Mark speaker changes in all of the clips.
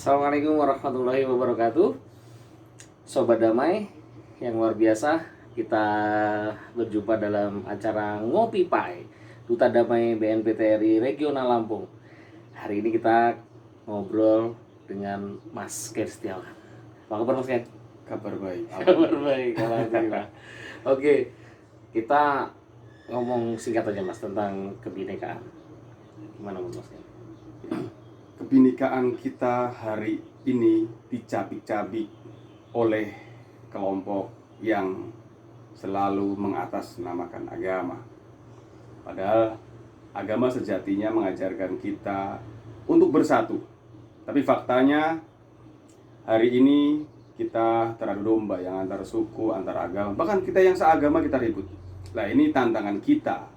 Speaker 1: Assalamualaikum warahmatullahi wabarakatuh. Sobat Damai yang luar biasa, kita berjumpa dalam acara Ngopi Pai Duta Damai BNP TRI Regional Lampung. Hari ini kita ngobrol dengan Mas Ken Setiawan. Apa kabar Mas Ken?
Speaker 2: Kabar baik.
Speaker 1: Kabar baik, alhamdulillah. Oke, kita ngomong singkat aja Mas tentang kebinekaan. Gimana Mas Ken?
Speaker 2: Kebinekaan kita hari ini dicabik-cabik oleh kelompok yang selalu mengatasnamakan agama. Padahal agama sejatinya mengajarkan kita untuk bersatu. Tapi faktanya hari ini kita teradu domba yang antar suku, antar agama. Bahkan kita yang seagama kita ribut. Nah, ini tantangan kita.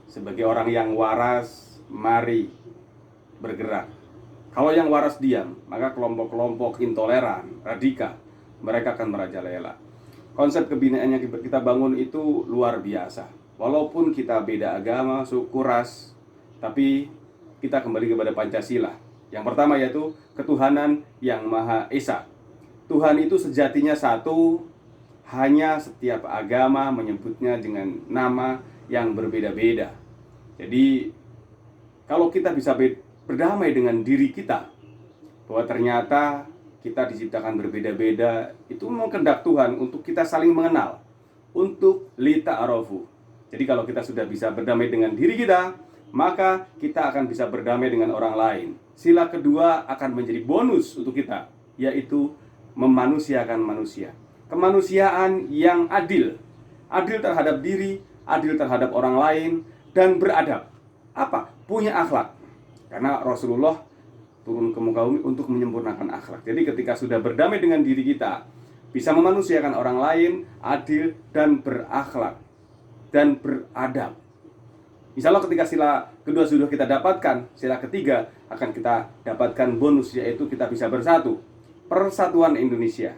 Speaker 2: Sebagai orang yang waras, mari bergerak. Kalau yang waras diam, maka kelompok-kelompok intoleran, radikal, mereka akan merajalela. Konsep kebinekaan yang kita bangun itu luar biasa. Walaupun kita beda agama, suku, ras, tapi kita kembali kepada Pancasila. Yang pertama yaitu ketuhanan yang Maha Esa. Tuhan itu sejatinya satu, hanya setiap agama menyebutnya dengan nama yang berbeda-beda. Jadi, kalau kita bisa berdamai dengan diri kita, bahwa ternyata kita diciptakan berbeda-beda, itu memang kehendak Tuhan untuk kita saling mengenal, untuk lita'arofu. Jadi kalau kita sudah bisa berdamai dengan diri kita, maka kita akan bisa berdamai dengan orang lain. Sila kedua akan menjadi bonus untuk kita, yaitu memanusiakan manusia. Kemanusiaan yang adil, adil terhadap diri, adil terhadap orang lain, dan beradab. Apa? Punya akhlak. Karena Rasulullah turun ke muka bumi untuk menyempurnakan akhlak. Jadi ketika sudah berdamai dengan diri kita, bisa memanusiakan orang lain, adil dan berakhlak dan beradab. Insya Allah ketika sila kedua sudah kita dapatkan, sila ketiga akan kita dapatkan bonus, yaitu kita bisa bersatu. Persatuan Indonesia.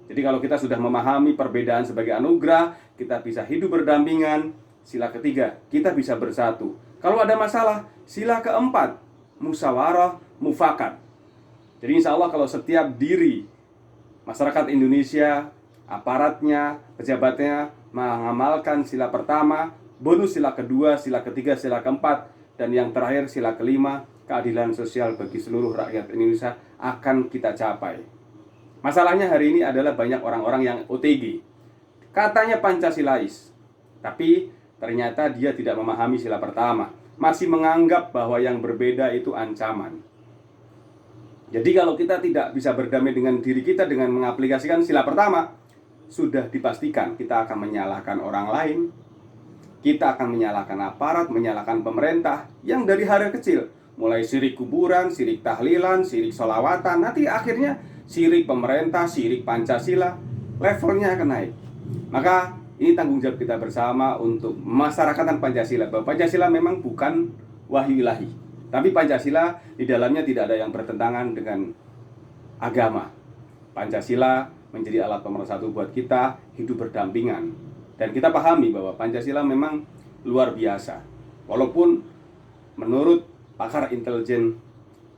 Speaker 2: Jadi kalau kita sudah memahami perbedaan sebagai anugerah, kita bisa hidup berdampingan. Sila ketiga, kita bisa bersatu. Kalau ada masalah, sila keempat, musyawarah mufakat. Jadi insya Allah kalau setiap diri masyarakat Indonesia, aparatnya, pejabatnya mengamalkan sila pertama, bonus sila kedua, sila ketiga, sila keempat, dan yang terakhir sila kelima, keadilan sosial bagi seluruh rakyat Indonesia akan kita capai. Masalahnya hari ini adalah banyak orang-orang yang OTG, katanya Pancasilais, tapi ternyata dia tidak memahami sila pertama, masih menganggap bahwa yang berbeda itu ancaman. Jadi kalau kita tidak bisa berdamai dengan diri kita dengan mengaplikasikan sila pertama, sudah dipastikan kita akan menyalahkan orang lain, kita akan menyalahkan aparat, menyalahkan pemerintah yang dari hal kecil, mulai syirik kuburan, syirik tahlilan, syirik sholawatan, nanti akhirnya syirik pemerintah, syirik Pancasila, levelnya akan naik. Maka ini tanggung jawab kita bersama untuk masyarakatan Pancasila. Bahwa Pancasila memang bukan wahyu ilahi, tapi Pancasila di dalamnya tidak ada yang bertentangan dengan agama. Pancasila menjadi alat pemersatu buat kita hidup berdampingan. Dan kita pahami bahwa Pancasila memang luar biasa. Walaupun menurut pakar intelijen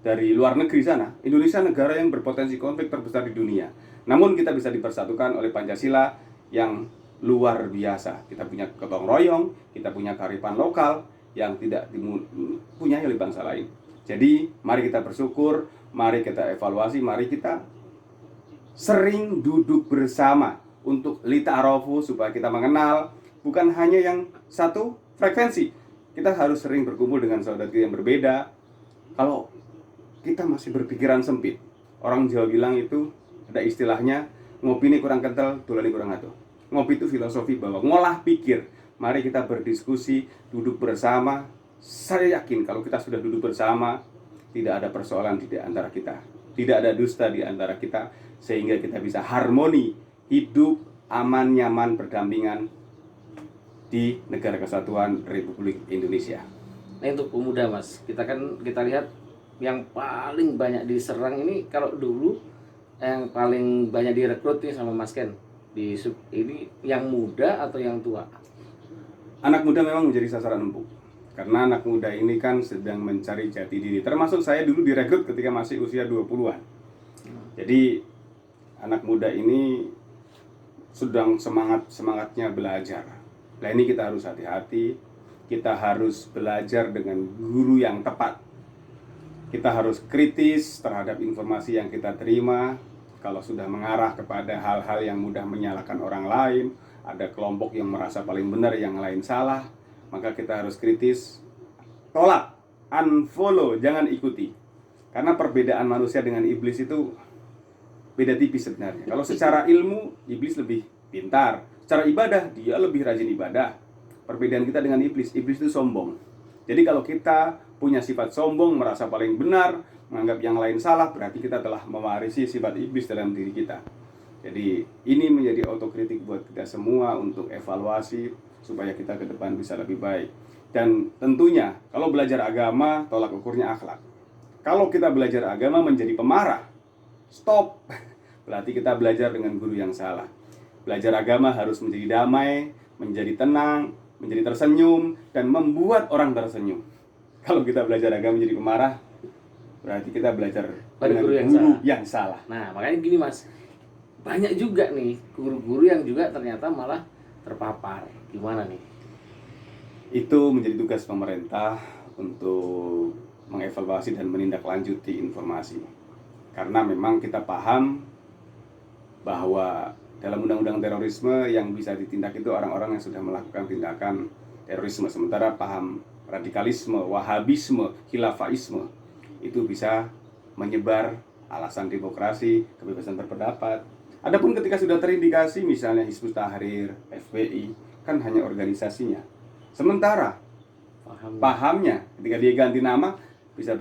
Speaker 2: dari luar negeri sana, Indonesia negara yang berpotensi konflik terbesar di dunia. Namun kita bisa dipersatukan oleh Pancasila yang luar biasa. Kita punya gotong royong, kita punya kearifan lokal yang tidak dipunyai oleh bangsa lain. Jadi mari kita bersyukur, mari kita evaluasi, mari kita sering duduk bersama untuk lita'arofu, supaya kita mengenal bukan hanya yang satu frekuensi. Kita harus sering berkumpul dengan saudara yang berbeda. Kalau kita masih berpikiran sempit, orang Jawa bilang itu ada istilahnya, ngopi ini kurang kental, dolan ini kurang atuh. Ngopi itu filosofi bahwa ngolah pikir. Mari kita berdiskusi, duduk bersama. Saya yakin kalau kita sudah duduk bersama, tidak ada persoalan di antara kita, tidak ada dusta di antara kita, sehingga kita bisa harmoni, hidup aman, nyaman, berdampingan di negara kesatuan Republik Indonesia.
Speaker 1: Nah untuk pemuda Mas, kita lihat yang paling banyak diserang ini, kalau dulu yang paling banyak direkrut nih sama Mas Ken ini yang muda atau yang tua?
Speaker 2: Anak muda memang menjadi sasaran empuk. Karena anak muda ini kan sedang mencari jati diri. Termasuk saya dulu direkrut ketika masih usia 20-an. Jadi anak muda ini sedang semangatnya belajar. Nah ini kita harus hati-hati, kita harus belajar dengan guru yang tepat. Kita harus kritis terhadap informasi yang kita terima. Kalau sudah mengarah kepada hal-hal yang mudah menyalahkan orang lain, ada kelompok yang merasa paling benar, yang lain salah, maka kita harus kritis, tolak, unfollow, jangan ikuti. Karena perbedaan manusia dengan iblis itu beda tipis sebenarnya. Kalau secara ilmu, iblis lebih pintar. Secara ibadah, dia lebih rajin ibadah. Perbedaan kita dengan iblis itu sombong. Jadi kalau kita punya sifat sombong, merasa paling benar, menganggap yang lain salah, berarti kita telah mewarisi sifat iblis dalam diri kita. Jadi ini menjadi otokritik buat kita semua untuk evaluasi supaya kita ke depan bisa lebih baik. Dan tentunya kalau belajar agama, tolak ukurnya akhlak. Kalau kita belajar agama menjadi pemarah, stop. Berarti kita belajar dengan guru yang salah. Belajar agama harus menjadi damai, menjadi tenang, menjadi tersenyum, dan membuat orang tersenyum. Kalau kita belajar agama menjadi pemarah, berarti kita belajar dengan guru yang salah.
Speaker 1: Nah, makanya gini Mas, banyak juga nih guru-guru yang juga ternyata malah terpapar. Gimana nih?
Speaker 2: Itu menjadi tugas pemerintah untuk mengevaluasi dan menindaklanjuti informasi. Karena memang kita paham bahwa dalam undang-undang terorisme yang bisa ditindak itu orang-orang yang sudah melakukan tindakan terorisme. Sementara paham radikalisme, wahabisme, khilafaisme itu bisa menyebar alasan demokrasi, kebebasan berpendapat. Adapun ketika sudah terindikasi misalnya Hizbut Tahrir, FPI, kan hanya organisasinya. Sementara pahamnya ketika dia ganti nama bisa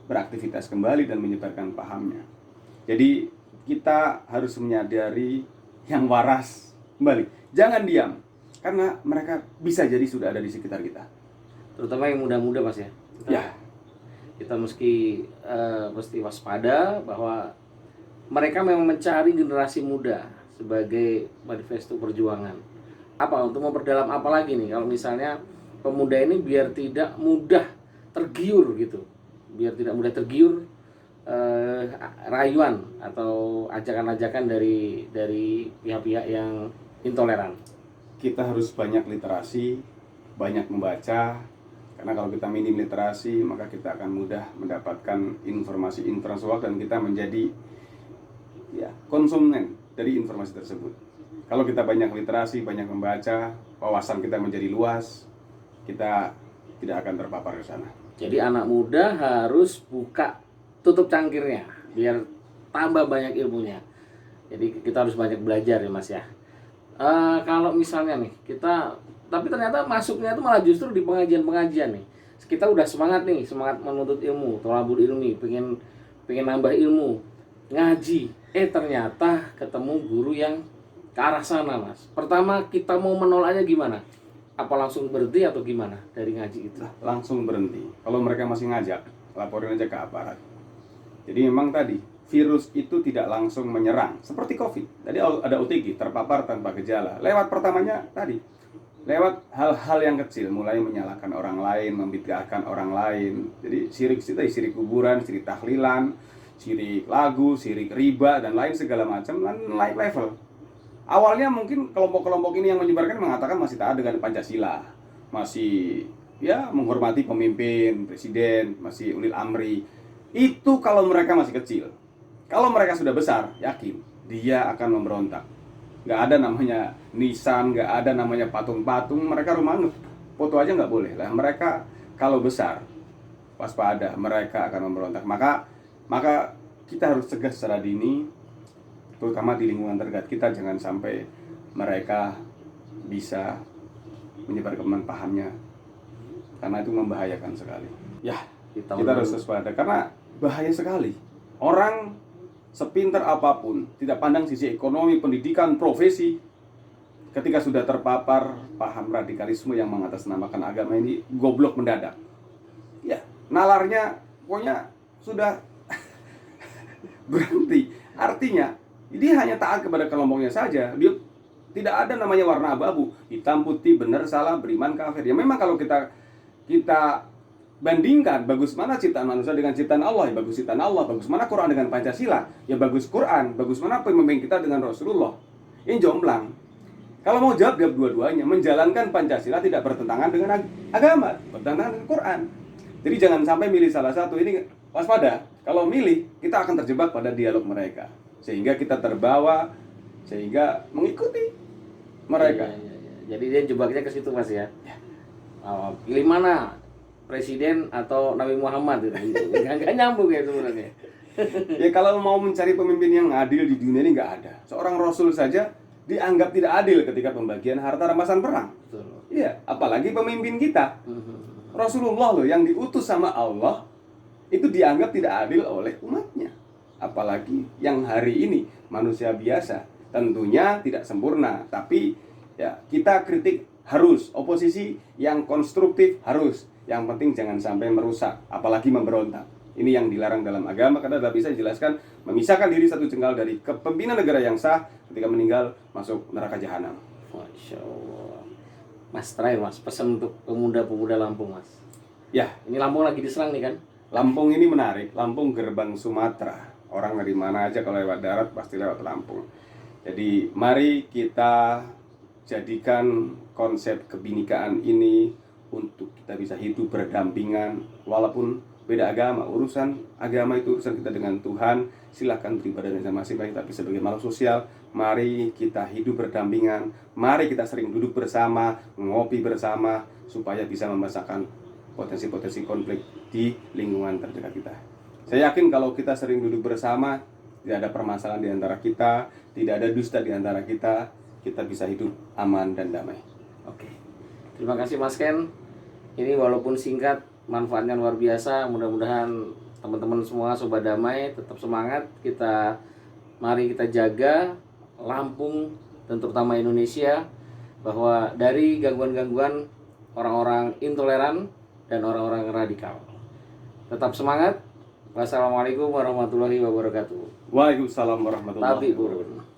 Speaker 2: beraktivitas kembali dan menyebarkan pahamnya. Jadi kita harus menyadari yang waras kembali. Jangan diam, karena mereka bisa jadi sudah ada di sekitar kita.
Speaker 1: Terutama yang muda-muda Mas ya. Kita mesti waspada bahwa mereka memang mencari generasi muda sebagai manifesto perjuangan. Apa untuk memperdalam apa lagi nih kalau misalnya pemuda ini biar tidak mudah tergiur gitu. Biar tidak mudah tergiur rayuan atau ajakan-ajakan dari pihak-pihak yang intoleran.
Speaker 2: Kita harus banyak literasi, banyak membaca. Karena kalau kita minim literasi, maka kita akan mudah mendapatkan informasi hoax dan kita menjadi konsumen dari informasi tersebut. Kalau kita banyak literasi, banyak membaca, wawasan kita menjadi luas, kita tidak akan terpapar ke sana.
Speaker 1: Jadi anak muda harus tutup cangkirnya biar tambah banyak ilmunya. Jadi kita harus banyak belajar ya Mas ya. Kalau misalnya nih tapi ternyata masuknya itu malah justru di pengajian-pengajian nih. Kita udah semangat menuntut ilmu, thalabul ilmi, pengen nambah ilmu, ngaji. Ternyata ketemu guru yang ke arah sana Mas. Pertama kita mau menolaknya gimana? Apa langsung berhenti atau gimana dari ngaji itu?
Speaker 2: Langsung berhenti. Kalau mereka masih ngajak, laporin aja ke aparat. Jadi memang tadi virus itu tidak langsung menyerang seperti COVID. Tadi ada OTG, terpapar tanpa gejala. Lewat pertamanya tadi, lewat hal-hal yang kecil, mulai menyalahkan orang lain, membid'ahkan orang lain. Jadi syirik kuburan, syirik tahlilan, syirik lagu, syirik riba dan lain segala macam, naik level. Awalnya mungkin kelompok-kelompok ini yang menyebarkan mengatakan masih taat dengan Pancasila, masih menghormati pemimpin, presiden, masih ulil amri. Itu kalau mereka masih kecil. Kalau mereka sudah besar, yakin dia akan memberontak. Nggak ada namanya nisan, nggak ada namanya patung-patung. Mereka rumah foto aja nggak boleh lah. Mereka kalau besar, waspada, mereka akan memberontak. Maka kita harus cegah secara dini, terutama di lingkungan terdekat kita. Jangan sampai mereka bisa menyebar pahamnya, karena itu membahayakan sekali. Kita harus waspada karena bahaya sekali. Orang sepintar apapun, tidak pandang sisi ekonomi, pendidikan, profesi, ketika sudah terpapar paham radikalisme yang mengatasnamakan agama ini, goblok mendadak. Nalarnya pokoknya sudah berhenti. Artinya dia hanya taat kepada kelompoknya saja. Dia tidak ada namanya warna abu-abu, hitam putih, benar salah, beriman kafir. Ya memang kalau kita bandingkan bagus mana ciptaan manusia dengan ciptaan Allah, ya bagus ciptaan Allah. Bagus mana Quran dengan Pancasila, ya bagus Quran. Bagus mana pemimpin kita dengan Rasulullah. Ini jomplang. Kalau mau jawab dua-duanya. Menjalankan Pancasila tidak bertentangan dengan agama, bertentangan dengan Quran. Jadi jangan sampai milih salah satu. Ini waspada. Kalau milih, kita akan terjebak pada dialog mereka, sehingga kita terbawa, sehingga mengikuti mereka.
Speaker 1: Jadi dia jebaknya ke situ Mas ya. Pilih mana, presiden atau Nabi Muhammad gitu. Nggak nyambung ya sebenarnya.
Speaker 2: Ya kalau mau mencari pemimpin yang adil di dunia ini nggak ada. Seorang Rasul saja dianggap tidak adil ketika pembagian harta rampasan perang.
Speaker 1: Betul.
Speaker 2: Iya, apalagi pemimpin kita. Rasulullah loh yang diutus sama Allah itu dianggap tidak adil oleh umatnya. Apalagi yang hari ini manusia biasa, tentunya tidak sempurna, tapi ya kita kritik harus, oposisi yang konstruktif harus. Yang penting jangan sampai merusak, apalagi memberontak. Ini yang dilarang dalam agama, karena tidak bisa dijelaskan memisahkan diri satu jengkal dari kepemimpinan negara yang sah, ketika meninggal masuk neraka jahanam.
Speaker 1: Masya Allah. Mas terakhir Mas, pesan untuk pemuda-pemuda Lampung Mas.
Speaker 2: Ya,
Speaker 1: Ini Lampung lagi diserang nih kan?
Speaker 2: Lampung ini menarik. Lampung gerbang Sumatera. Orang dari mana aja kalau lewat darat pasti lewat Lampung. Jadi mari kita jadikan konsep kebinekaan ini untuk kita bisa hidup berdampingan walaupun beda agama. Urusan agama itu urusan kita dengan Tuhan. Silakan beribadah dengan masing-masing, tapi sebagai makhluk sosial, mari kita hidup berdampingan. Mari kita sering duduk bersama, ngopi bersama, supaya bisa memecahkan potensi-potensi konflik di lingkungan terdekat kita. Saya yakin kalau kita sering duduk bersama, tidak ada permasalahan di antara kita, tidak ada dusta di antara kita bisa hidup aman dan damai.
Speaker 1: Oke. Terima kasih Mas Ken. Ini walaupun singkat, manfaatnya luar biasa. Mudah-mudahan teman-teman semua Sobat Damai tetap semangat. Mari kita jaga Lampung dan terutama Indonesia, bahwa dari gangguan-gangguan orang-orang intoleran dan orang-orang radikal. Tetap semangat. Wassalamualaikum warahmatullahi wabarakatuh.
Speaker 2: Waalaikumsalam warahmatullahi
Speaker 1: Tapi
Speaker 2: wabarakatuh.
Speaker 1: burun.